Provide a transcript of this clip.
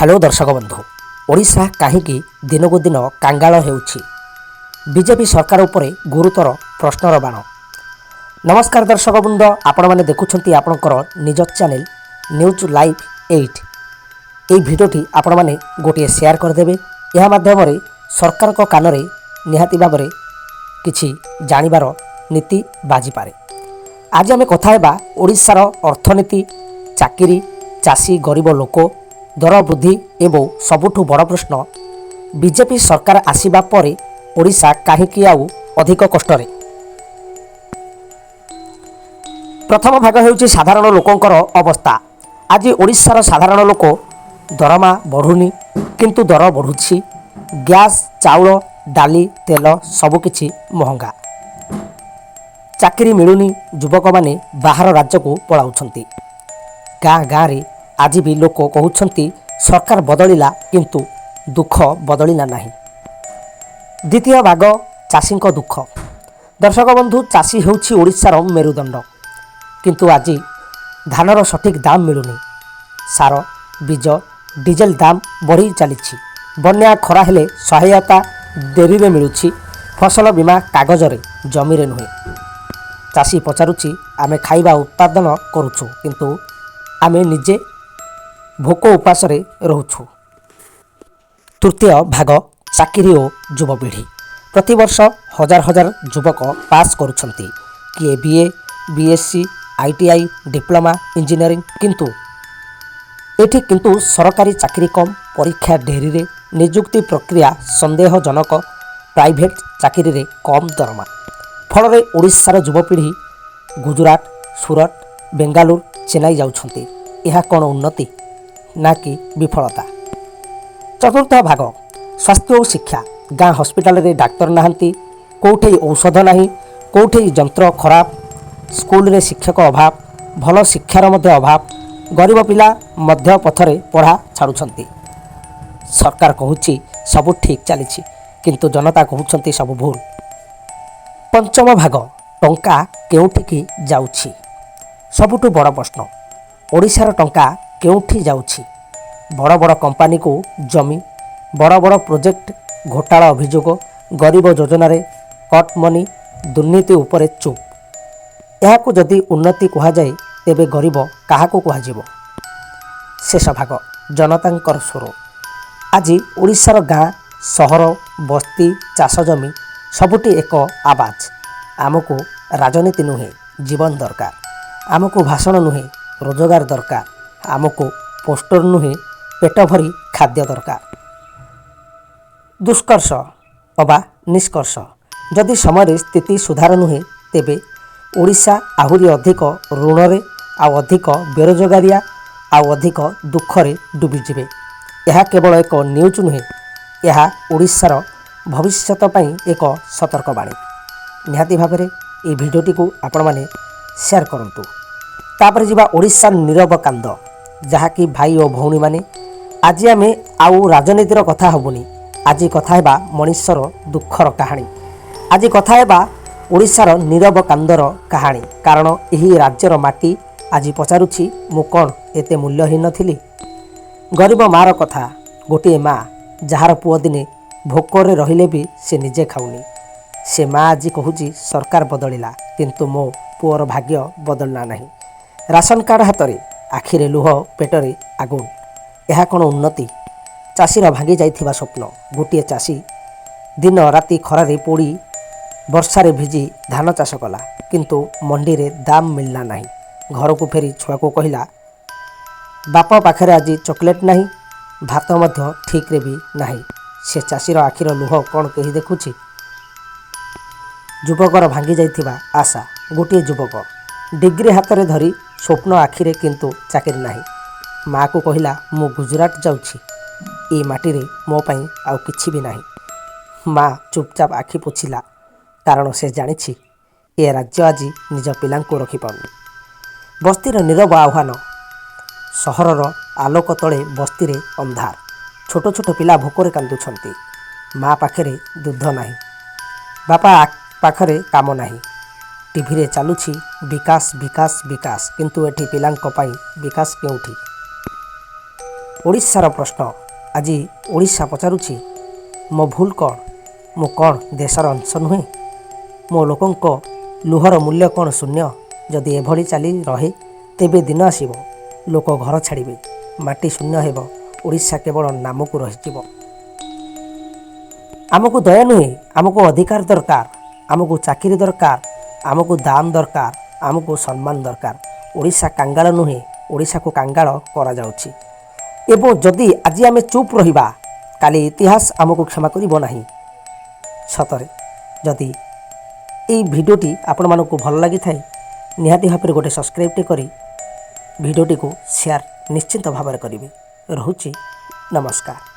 Hello दर्शक बंधु ओडिशा कहीं दिनकू दिन कांगाल होउछि बीजेपी सरकार उपरे गुरुतर प्रश्नर बाण। नमस्कार दर्शक बृंद आपण मैंने देखुं आपणकर निज चैनल न्यूज लाइव 8 ये भिडियोटी आपण मैंने गोटे शेयर करदेवे। यह माध्यम सरकार को कान में निहाती भाव किछि जानिबार नीति बाजिपारे। आज आम कथा हेबा ओडिशार अर्थनीति, चाकरी, चाषी, गरीब लोक, दर वृद्धि एवं सबुठु बड़ प्रश्न बीजेपी सरकार आसीबा परे ओडिशा काहींकि आउ अधिक कष्टरे। प्रथम भाग हेउछि साधारण लोकंकर अवस्था। आज ओडिशार साधारण लोक दरमा बढ़ुनी किंतु दर बढ़ुछि। गैस, चाउल, डाली, तेल सबकिछि महंगा। चाकरी मिलुनी, युवक माने बाहर राज्य को पलाउछंती। गाँ गाँ रे आज भी लोक कहउछंती सरकार बदलिला किंतु दुख बदलिला नहीं। द्वितीय भाग चाषी दुख। दर्शक बंधु चाषी हेउछि ओडिशार मेरुदंड किंतु आज धानर सठिक दाम मिलुनी। सार, बीज, डीजेल दाम बढ़ी चलीछि। बन्या खरा हेले सहायता देरी रे मिलुछि। फसल बीमा कागज रे जमी रे नुहे। चाषी पचारुछि आमे खाइबा उत्पादन करूछु किंतु आमे निजे भोक उपास रोचु। तृतीय भाग चाकरी और युवपीढ़ी। प्रतिवर्ष हजार हजार युवक पास करुछंती। किए BA, BSc, ITI, diploma, engineering किंतु सरकारी चाकरी कम, परीक्षा डेरी रे, नियुक्ति प्रक्रिया संदेहजनक, प्राइवेट चाकरी रे कम दरमा। फल ओडिशार युवपीढ़ी गुजरात, सूरत, बेंगालुरु, चेन्नई जाउछंती। यह कौन उन्नति ना कि विफलता। चतुर्थ भाग स्वास्थ्य और शिक्षा। गाँ हॉस्पिटल रे डाक्तर नाहंती, कोठे औषध नहीं, कोठे जंत्र खराब, स्कूल रे शिक्षक अभाव, भल शिक्षार मध्य अभाव। गरीब पिला मध्य पथरे पढ़ा छाड़ुछंती। सरकार कहूछि सब ठीक चलीछि किंतु जनता कहउछंती सब भूल। पंचम भाग टंका केउठिकी जाउछि। सबुठु बड़ प्रश्न ओडिशार टंका केउठी जाउछि। बड़ बड़ कंपानी को जमी, बड़ बड़ प्रोजेक्ट घोटाला अभियोग, गरीब योजना रे कट मनी, दुर्नीति उपरे चुप। यहाकू जदि उन्नति कहा जाए तेबे गरीब काहाकू कहाजिबो। शेष भाग जनतांकर स्वर। आज ओडिशार गाँ, सहर, बस्ती, चाष जमी सबुठी एक आवाज। आमको राजनीति नुहे जीवन दरकार। आमको भाषण नुहे रोजगार दरकार। आमको पोस्टर नुहे पेट भरी खाद्य दरकार। दुष्कर्ष अबा निष्कर्ष जदि समय स्थिति सुधार नुहे तेबे ओडिशा आहुरी अधिक ऋण रे आउ अधिक बेरोजगारिया आउ अधिक दुखरे डूबीजिबे। यह केवल एक न्यूज नुहे, यह ओडिशार भविष्यत पई एक सतर्कवाणी। निहाती भाव में ये भिडियोटी को आपण माने शेयर करंतु। तापर जिबा ओडिशा नीरव कांद जहाँकि भाई और भौणी माने। आज आम आउ राजनीतिर कथा हबुनी। आज कथा हेबा मनुष्यर दुखर कहानी। आज कथा हेबा ओडिशार नीरव कांदर कहानी। कारण यही राज्यर माटी आज पचारुछि मु कौन एते मूल्यहीन थिली। गरीब मार कथा। गोटे माँ जार पुओ दिने भोकरे रहिले भी से निजे खाऊनी। से माँ आज कहूची सरकार बदलिला किंतु मो पुओर भाग्य बदलना नहीं। राशन कार्ड हाथ में, आखिरे लुह, पेटरे आगुन। यह कौन उन्नति। चाषीर भांगी जाइथिबा स्वप्न। गोटे चाषी दिन राति खरारे पोड़ी वर्षारे भिजी धान चाष कला किंतु मंडी रे दाम मिलना नहीं। घर को फेरी छुआ को कहला बापा पाखरे आज चॉकलेट नहीं, भात मध्य ठीक रे भी नहीं। से चाषीर आखिर लुह कौन कही देखुछि। युवकर भांगी जाइथिबा आशा। गोटे युवक डिग्री हाथ में धरी स्वप्न आखिरे किंतु चाकरी नहीं। माँ को कहला मु गुजरात जाउछि, ए माटी रे मो पई आउ किछि भी नहीं। माँ चुपचाप आखि पोछिला कारण से जानिछि ए राज्य आज निज पिलांको रखि पाउनी। बस्तीर नीरव आह्वान। सहरर आलोक तले बस्ती रे अंधार। छोट छोट पिला भोकरे कांदुछंती। माँ पाखरे दूध नहीं, बापा पाखरे काम नहीं। टीवी रे चालुछि विकास विकास विकास किंतु एठी पिलांको पाई विकास केउठी। ଓଡ଼ିଶାର ପ୍ରଶ୍ନ ଆଜି ଓଡ଼ିଶା ପଚାରୁଛି, ମୋ ଭୁଲ କ'ଣ? ମୁଁ କ'ଣ ଦେଶର ଅଂଶ ନୁହେଁ? ମୋ ଲୋକଙ୍କ ଲୁହର ମୂଲ୍ୟ କ'ଣ ଶୂନ୍ୟ? ଯଦି ଏଭଳି ଚାଲି ରହେ ତେବେ ଦିନ ଆସିବ ଲୋକ ଘର ଛାଡ଼ିବେ, ମାଟି ଶୂନ୍ୟ ହେବ, ଓଡ଼ିଶା କେବଳ ନାମକୁ ରହିଯିବ। ଆମକୁ ଦୟା ନୁହେଁ, ଆମକୁ ଅଧିକାର ଦରକାର, ଆମକୁ ଚାକିରି ଦରକାର, ଆମକୁ ଦାମ ଦରକାର, ଆମକୁ ସମ୍ମାନ ଦରକାର। ଓଡ଼ିଶା କାଙ୍ଗାଳ ନୁହେଁ, ଓଡ଼ିଶାକୁ କାଙ୍ଗାଳ କରାଯାଉଛି। ଏବଂ ଯଦି ଆଜି ଆମେ ଚୁପ୍ ରହିବା, କାଲି ଇତିହାସ ଆମକୁ କ୍ଷମା କରିବ ନାହିଁ। ସତରେ ଯଦି ଏହି ଭିଡ଼ିଓଟି ଆପଣମାନଙ୍କୁ ଭଲ ଲାଗିଥାଏ ନିହାତି ଭାବରେ ଗୋଟେ ସବସ୍କ୍ରାଇବ୍ଟେ କରି ଭିଡ଼ିଓଟିକୁ ସେୟାର ନିଶ୍ଚିନ୍ତ ଭାବରେ କରିବେ। ରହୁଛି, ନମସ୍କାର।